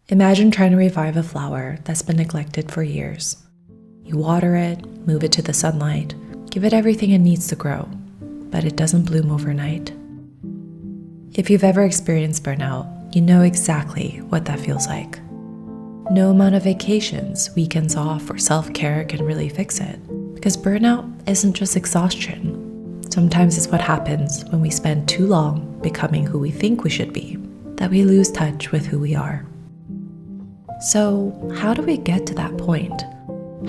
Imagine trying to revive a flower that's been neglected for years. You water it, move it to the sunlight, give it everything it needs to grow, but it doesn't bloom overnight. If you've ever experienced burnout, you know exactly what that feels like. No amount of vacations, weekends off, or self-care can really fix it, because burnout isn't just exhaustion. Sometimes it's what happens when we spend too long becoming who we think we should be, that we lose touch with who we are. So, how do we get to that point?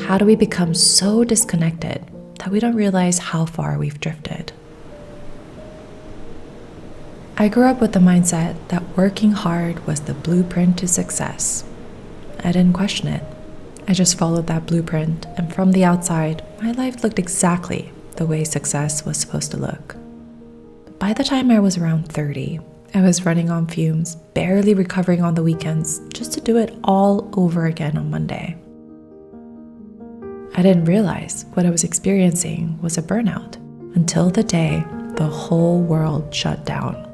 How do we become so disconnected that we don't realize how far we've drifted? I grew up with the mindset that working hard was the blueprint to success. I didn't question it. I just followed that blueprint, and from the outside, my life looked exactly the way success was supposed to look. By the time I was around 30, I was running on fumes, barely recovering on the weekends, just to do it all over again on Monday. I didn't realize what I was experiencing was a burnout until the day the whole world shut down.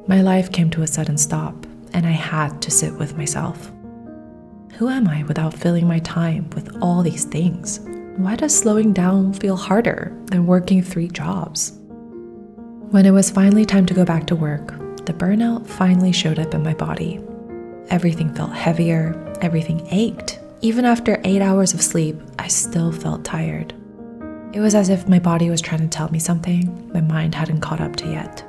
My life came to a sudden stop, and I had to sit with myself. Who am I without filling my time with all these things? Why does slowing down feel harder than working 3 jobs? When it was finally time to go back to work, the burnout finally showed up in my body. Everything felt heavier, everything ached. Even after 8 hours of sleep, I still felt tired. It was as if my body was trying to tell me something my mind hadn't caught up to yet.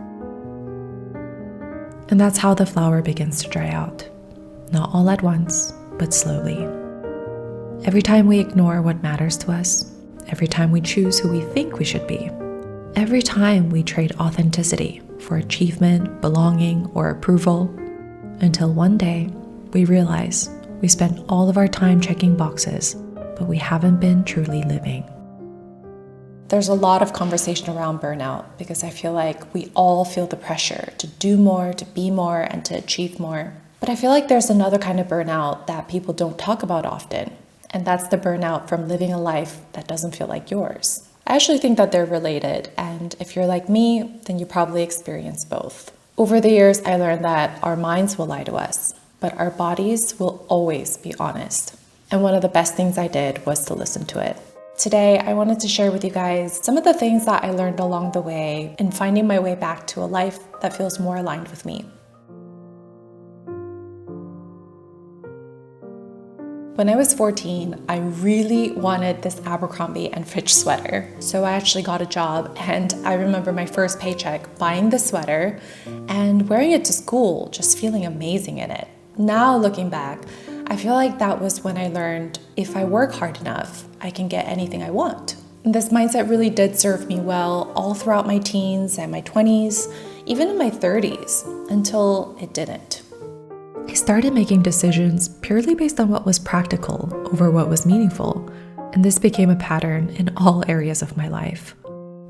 And that's how the flower begins to dry out. Not all at once, but slowly. Every time we ignore what matters to us, every time we choose who we think we should be, every time we trade authenticity for achievement, belonging, or approval, until one day we realize we spent all of our time checking boxes, but we haven't been truly living. There's a lot of conversation around burnout because I feel like we all feel the pressure to do more, to be more, and to achieve more. But I feel like there's another kind of burnout that people don't talk about often, and that's the burnout from living a life that doesn't feel like yours. I actually think that they're related, and if you're like me, then you probably experience both. Over the years, I learned that our minds will lie to us, but our bodies will always be honest. And one of the best things I did was to listen to it. Today, I wanted to share with you guys some of the things that I learned along the way in finding my way back to a life that feels more aligned with me. When I was 14, I really wanted this Abercrombie & Fitch sweater. So I actually got a job, and I remember my first paycheck buying the sweater and wearing it to school, just feeling amazing in it. Now looking back, I feel like that was when I learned if I work hard enough, I can get anything I want. And this mindset really did serve me well all throughout my teens and my 20s, even in my 30s, until it didn't. I started making decisions purely based on what was practical over what was meaningful, and this became a pattern in all areas of my life.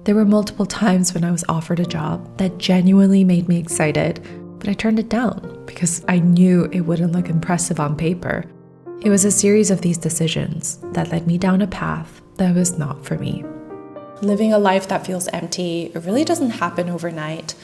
There were multiple times when I was offered a job that genuinely made me excited, but I turned it down because I knew it wouldn't look impressive on paper. It was a series of these decisions that led me down a path that was not for me. Living a life that feels empty, it really doesn't happen overnight.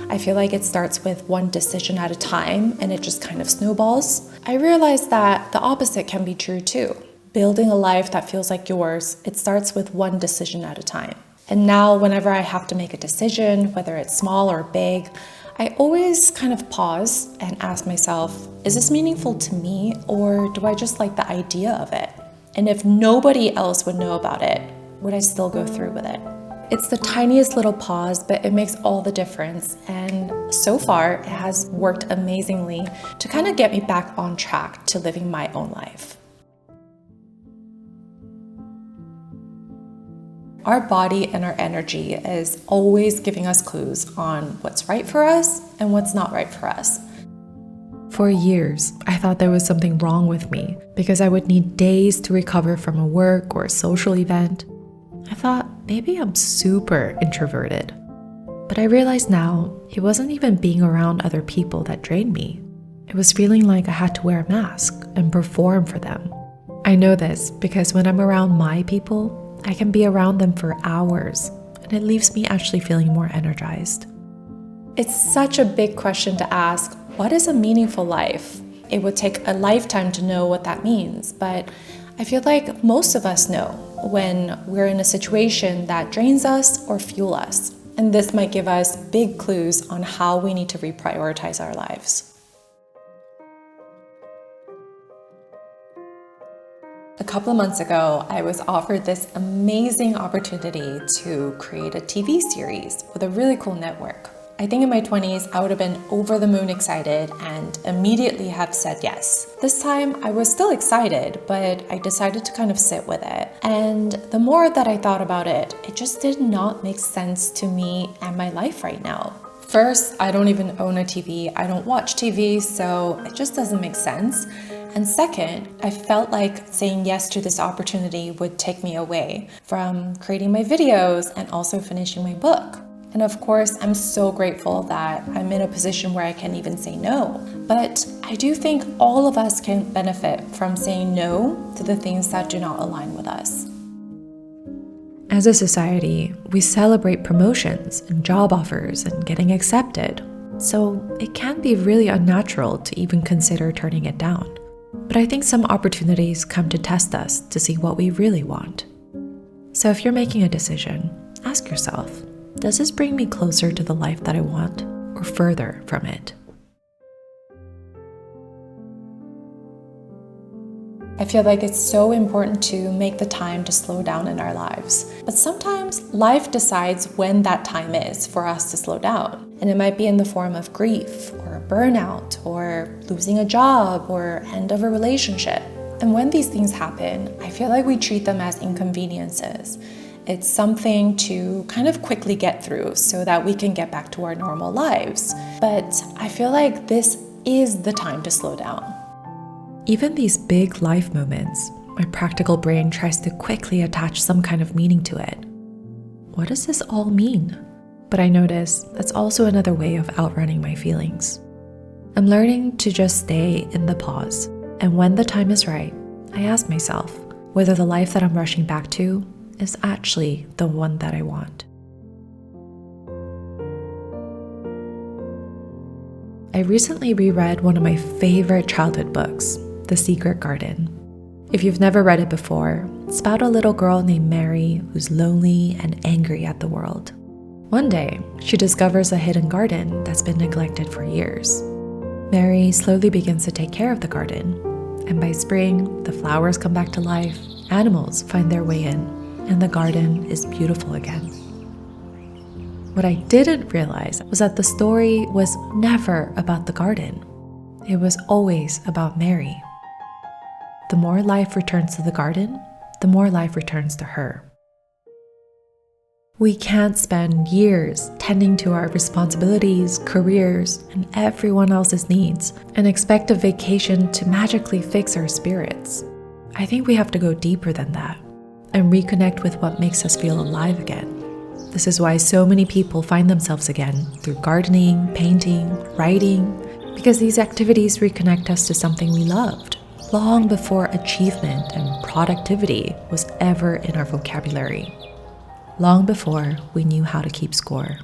I feel like it starts with one decision at a time and it just kind of snowballs. I realized that the opposite can be true too. Building a life that feels like yours, it starts with one decision at a time. And now whenever I have to make a decision, whether it's small or big, I always kind of pause and ask myself, is this meaningful to me, or do I just like the idea of it? And if nobody else would know about it, would I still go through with it? It's the tiniest little pause, but it makes all the difference. And so far, it has worked amazingly to kind of get me back on track to living my own life. Our body and our energy is always giving us clues on what's right for us and what's not right for us. For years, I thought there was something wrong with me because I would need days to recover from a work or a social event. I thought maybe I'm super introverted. But I realize now it wasn't even being around other people that drained me. It was feeling like I had to wear a mask and perform for them. I know this because when I'm around my people, I can be around them for hours, and it leaves me actually feeling more energized. It's such a big question to ask, what is a meaningful life? it would take a lifetime to know what that means, but I feel like most of us know when we're in a situation that drains us or fuels us. And this might give us big clues on how we need to reprioritize our lives. A couple of months ago, I was offered this amazing opportunity to create a TV series with a really cool network. I think in my 20s, I would have been over the moon excited and immediately have said yes. This time, I was still excited, but I decided to kind of sit with it. And the more that I thought about it, it just did not make sense to me and my life right now. First, I don't even own a TV. I don't watch TV, so it just doesn't make sense. And second, I felt like saying yes to this opportunity would take me away from creating my videos and also finishing my book. And of course, I'm so grateful that I'm in a position where I can even say no. But I do think all of us can benefit from saying no to the things that do not align with us. As a society, we celebrate promotions and job offers and getting accepted. So it can be really unnatural to even consider turning it down. But I think some opportunities come to test us to see what we really want. So if you're making a decision, ask yourself, does this bring me closer to the life that I want or further from it? I feel like it's so important to make the time to slow down in our lives. But sometimes life decides when that time is for us to slow down. And it might be in the form of grief or burnout or losing a job or end of a relationship. And when these things happen, I feel like we treat them as inconveniences. It's something to kind of quickly get through so that we can get back to our normal lives. But I feel like this is the time to slow down. Even these big life moments, my practical brain tries to quickly attach some kind of meaning to it. What does this all mean? But I notice that's also another way of outrunning my feelings. I'm learning to just stay in the pause. And when the time is right, I ask myself whether the life that I'm rushing back to is actually the one that I want. I recently reread one of my favorite childhood books, The Secret Garden. If you've never read it before, it's about a little girl named Mary who's lonely and angry at the world. One day, she discovers a hidden garden that's been neglected for years. Mary slowly begins to take care of the garden, and by spring, the flowers come back to life, animals find their way in, and the garden is beautiful again. What I didn't realize was that the story was never about the garden. It was always about Mary. The more life returns to the garden, the more life returns to her. We can't spend years tending to our responsibilities, careers, and everyone else's needs and expect a vacation to magically fix our spirits. I think we have to go deeper than that and reconnect with what makes us feel alive again. This is why so many people find themselves again through gardening, painting, writing, because these activities reconnect us to something we loved long before achievement and productivity was ever in our vocabulary, long before we knew how to keep score.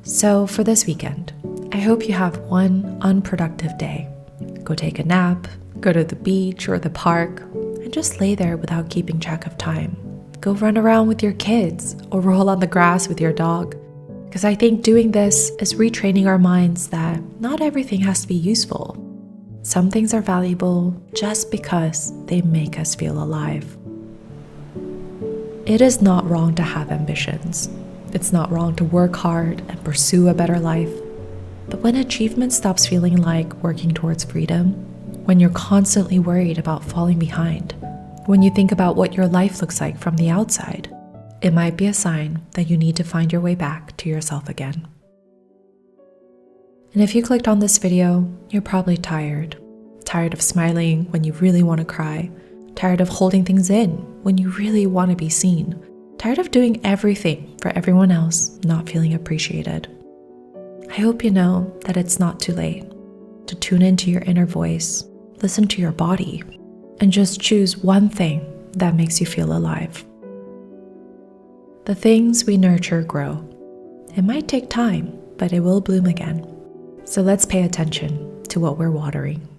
So for this weekend, I hope you have one unproductive day. Go take a nap, go to the beach or the park, and just lay there without keeping track of time. Go run around with your kids or roll on the grass with your dog. Because I think doing this is retraining our minds that not everything has to be useful. Some things are valuable just because they make us feel alive. It is not wrong to have ambitions. It's not wrong to work hard and pursue a better life. But when achievement stops feeling like working towards freedom, when you're constantly worried about falling behind, when you think about what your life looks like from the outside, it might be a sign that you need to find your way back to yourself again. And if you clicked on this video, you're probably tired. Tired of smiling when you really want to cry. Tired of holding things in when you really want to be seen. Tired of doing everything for everyone else, not feeling appreciated. I hope you know that it's not too late to tune into your inner voice, listen to your body, and just choose one thing that makes you feel alive. The things we nurture grow. It might take time, but it will bloom again. So let's pay attention to to what we're watering.